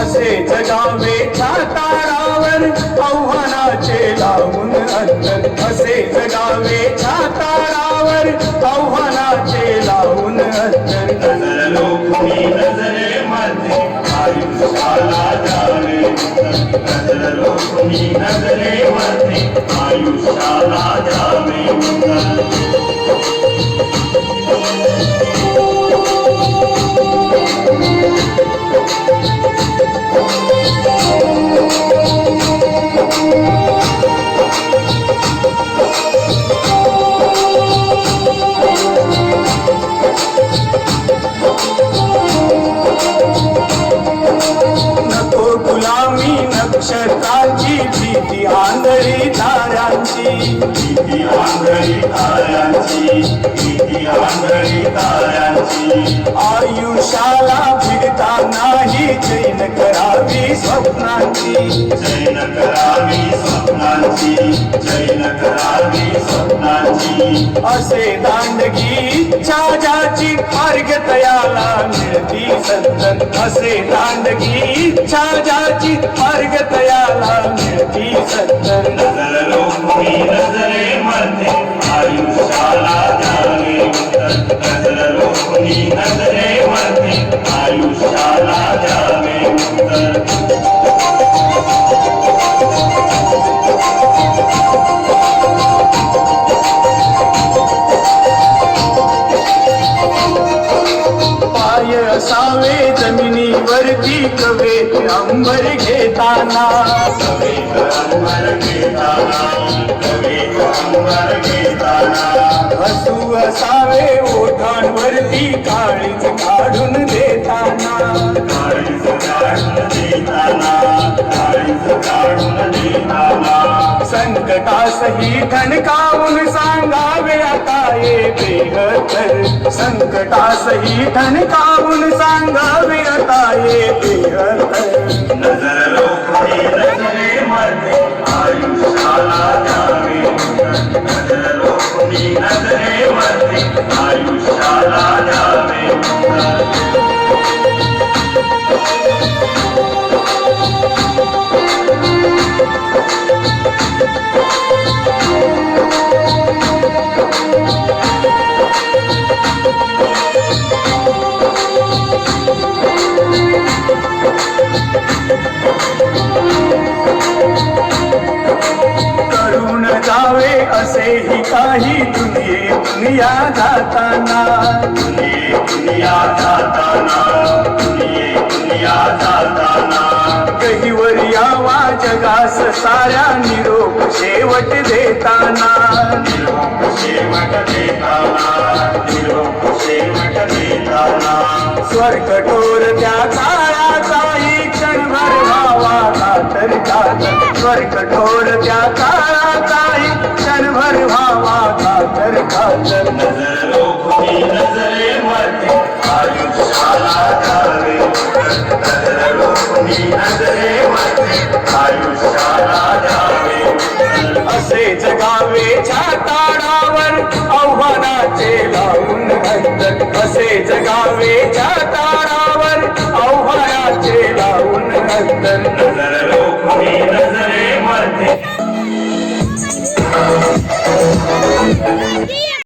असे जगावे छाताडावर आव्हानाचे लावून अंतर, असे जगावे छाताडावर आव्हानाचे लावून अंतर. नजरलो कुणी नजरेमध्ये आयुष्याला जावे, नजरलो कुणी नजरेमध्ये आयुष्याला जावे. नक्षत्राची भीती आंधळी ताऱ्यांची, भीती आंधळी ताऱ्यांची, भीती आंधळी ताऱ्यांची. आयुष्याला भिडता नाही चैन करावी स्वप्नांची, चैन करावी स्वप्नांची, चैन करावी स्वप्नांची. असे दांडगी ज्याची मार्ग तयाला मिळती संतन, असे दांडगी ज्याची मार्ग तयाला मिळती संतन. नजरलो कुणी नजरेमध्ये आयुष्याला जावे उत्तर, नजरलो कुणी नजरेमध्ये आयुष्याला जावे उत्तर. असावे जमिनीवरती कवेत अंबर घेताना, कवेत अंबर घेताना, कवेत अंबर घेताना. हसू असावे ओठांवरती काळीज काढून देताना, काळीज काढून देताना, काळीज काढून देताना. संकटासही ठणकावून सांगावे आता ये बेहतर, संकटासही ठणकावून सांगावे आता ये बेहतर. नजरलो कुणी नजरेमध्ये आयुष्याला जावे उत्तर, नजरलो कुणी नजरेमध्ये आयुष्याला जावे उत्तर. करून जावे असेही काही दुनिया जाताना, दुनिया जाताना, दुनिया जाताना. गहीवर यावा जगास साऱ्या निरोप शेवट देताना, निरोप शेवट देताना, निरोप शेवट देताना. स्वर्गटोर त्या काळाचाही क्षणभर व्हावा कातर कातर, स्वर्गटोर त्या काळाचाही क्षणभर व्हावा कातर कातर. नजरलो कुणी नजरेमध्ये आयुष्याला जावे उत्तर, नजरलो कुणी नजरेमध्ये आयुष्याला जावे उत्तर. असे जगावे छाताडावर आव्हानाचे लावून अंतर, असे जगावे